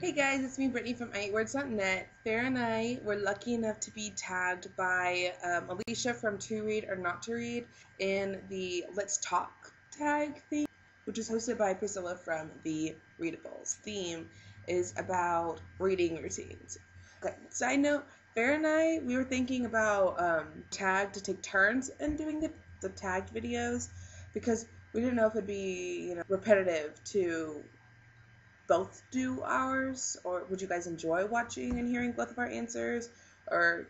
Hey guys, it's me, Brittany from IEatWords.net. Farrah and I were lucky enough to be tagged by Alicia from To Read or Not to Read in the Let's Talk tag thing, which is hosted by Priscilla from The Readables. Theme is about reading routines. Okay, side note, Farrah and I, we were thinking about tag to take turns in doing the tagged videos because we didn't know if it'd be repetitive to both do ours, or would you guys enjoy watching and hearing both of our answers? Or,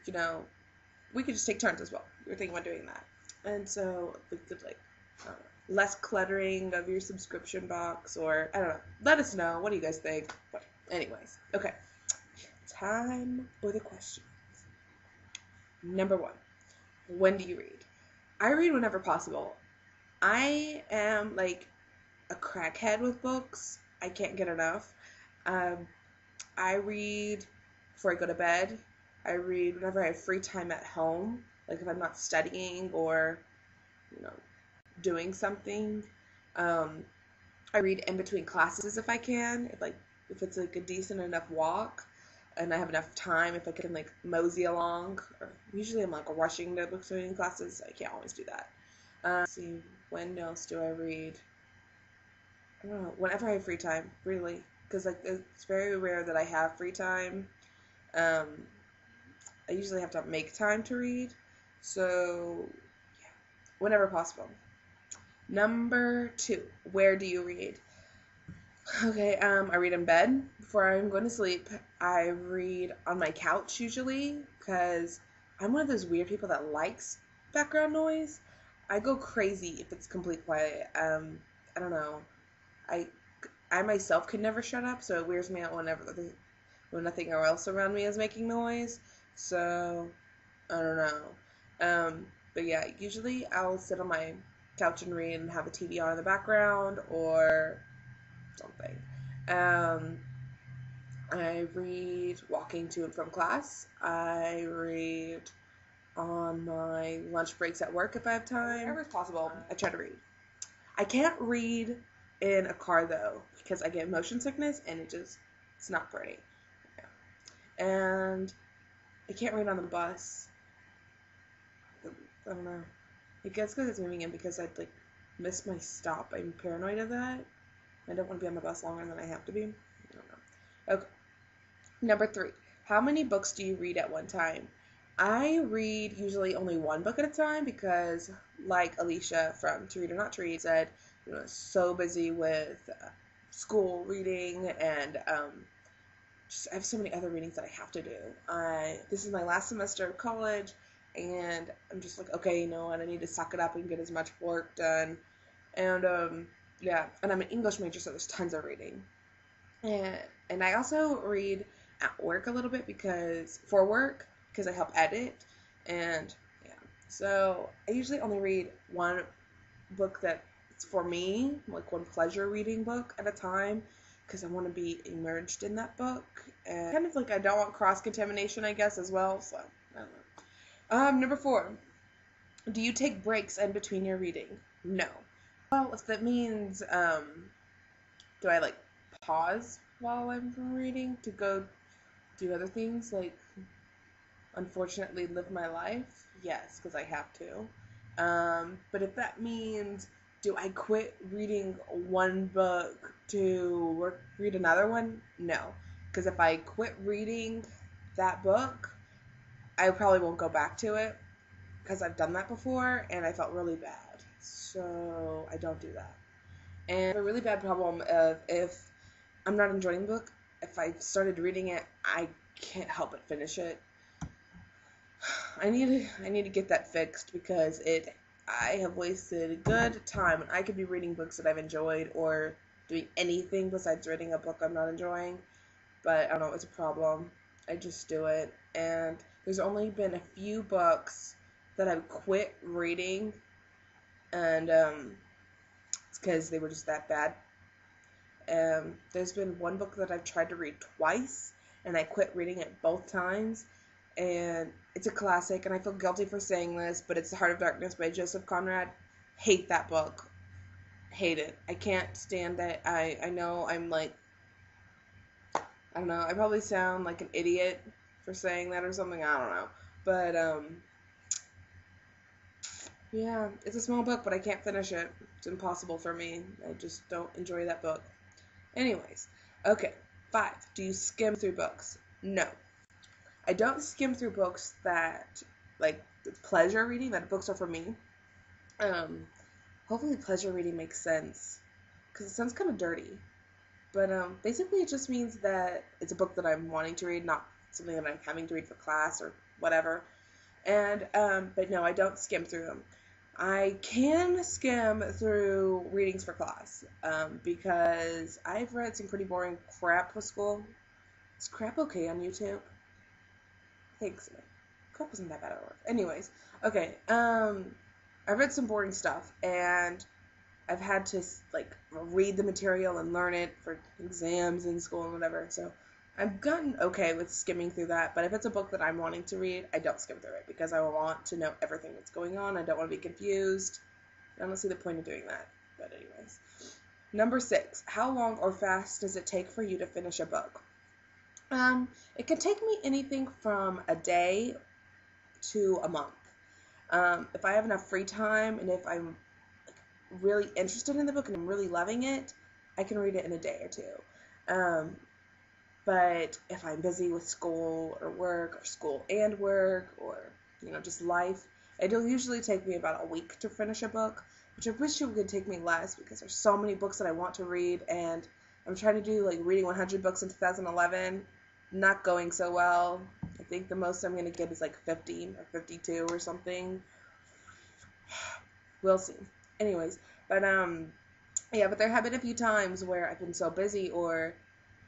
we could just take turns as well. We were thinking about doing that. And so we could, less cluttering of your subscription box, or, I don't know. Let us know. What do you guys think? But anyways, okay. Time for the questions. Number 1. When do you read? I read whenever possible. I am, a crackhead with books. I can't get enough. I read before I go to bed. I read whenever I have free time at home, like if I'm not studying or, doing something. I read in between classes if I can, if it's a decent enough walk and I have enough time, if I can mosey along. Or usually I'm rushing to between classes. I can't always do that. Let's see, when else do I read? I don't know, whenever I have free time, really, because it's very rare that I have free time. I usually have to make time to read, so yeah, whenever possible. Number 2, where do you read? Okay, I read in bed before I'm going to sleep. I read on my couch usually, because I'm one of those weird people that likes background noise. I go crazy if it's complete quiet. I don't know. I myself can never shut up, so it weirds me out when nothing else around me is making noise. So I don't know. But yeah, usually I'll sit on my couch and read and have a TV on in the background or something. I read walking to and from class. I read on my lunch breaks at work if I have time. Whenever it's possible, I try to read. I can't read in a car though, because I get motion sickness and it's not pretty. Yeah. And I can't read on the bus. I don't know. I guess because it's moving in, because I'd miss my stop. I'm paranoid of that. I don't want to be on the bus longer than I have to be. I don't know. Okay. Number 3. How many books do you read at one time? I read usually only one book at a time because, like Alicia from To Read or Not to Read said, so busy with school reading and I have so many other readings that I have to do. This is my last semester of college, and I'm just okay, and I need to suck it up and get as much work done. And yeah, and I'm an English major, so there's tons of reading. And I also read at work a little bit because I help edit, and yeah. So I usually only read one book that for me, one pleasure reading book at a time, because I want to be immersed in that book, and kind of I don't want cross-contamination, I guess, as well, so, I don't know. Number 4, do you take breaks in between your reading? No. Well, if that means, do I, pause while I'm reading to go do other things, unfortunately live my life? Yes, because I have to. But if that means, do I quit reading one book to read another one? No. Because if I quit reading that book, I probably won't go back to it, because I've done that before and I felt really bad. So I don't do that. And I have a really bad problem of, if I'm not enjoying the book, if I started reading it, I can't help but finish it. I need to get that fixed, because I have wasted good time, and I could be reading books that I've enjoyed or doing anything besides reading a book I'm not enjoying, but I don't know, it's a problem. I just do it, and there's only been a few books that I've quit reading, and it's because they were just that bad. There's been one book that I've tried to read twice, and I quit reading it both times, and it's a classic, and I feel guilty for saying this, but it's The Heart of Darkness by Joseph Conrad. Hate that book. Hate it. I can't stand it. I know I'm I don't know. I probably sound like an idiot for saying that or something. I don't know. But, yeah, it's a small book, but I can't finish it. It's impossible for me. I just don't enjoy that book. Anyways, okay. 5. Do you skim through books? No. I don't skim through books that, like, pleasure reading, that books are for me. Hopefully pleasure reading makes sense, because it sounds kind of dirty. But basically it just means that it's a book that I'm wanting to read, not something that I'm having to read for class or whatever. And, but no, I don't skim through them. I can skim through readings for class, because I've read some pretty boring crap for school. Is crap okay on YouTube? I think so. Crap wasn't that bad at work. Anyways, okay, I read some boring stuff, and I've had to, like, read the material and learn it for exams in school and whatever, so I've gotten okay with skimming through that, but if it's a book that I'm wanting to read, I don't skim through it, because I want to know everything that's going on. I don't want to be confused. I don't see the point of doing that, but anyways. Number 6, how long or fast does it take for you to finish a book? It can take me anything from a day to a month. If I have enough free time, and if I'm really interested in the book and I'm really loving it, I can read it in a day or two. But if I'm busy with school or work, or school and work, or, just life, it'll usually take me about a week to finish a book, which I wish it would take me less, because there's so many books that I want to read, and I'm trying to do, like, reading 100 books in 2011, not going so well. I think the most I'm going to get is, like, 50 or 52 or something. We'll see. Anyways, but, yeah, but there have been a few times where I've been so busy, or,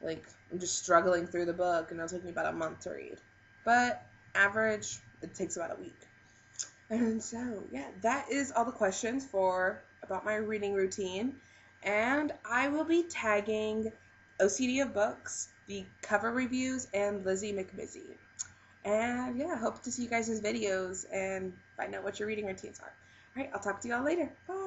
like, I'm just struggling through the book, and it'll take me about a month to read. But average, it takes about a week. And so, yeah, that is all the questions about my reading routine. And I will be tagging OCDofBooks, TheCoverReviews, and LizzieMcMizzie. And yeah, hope to see you guys' videos and find out what your reading routines are. All right, I'll talk to y'all later. Bye.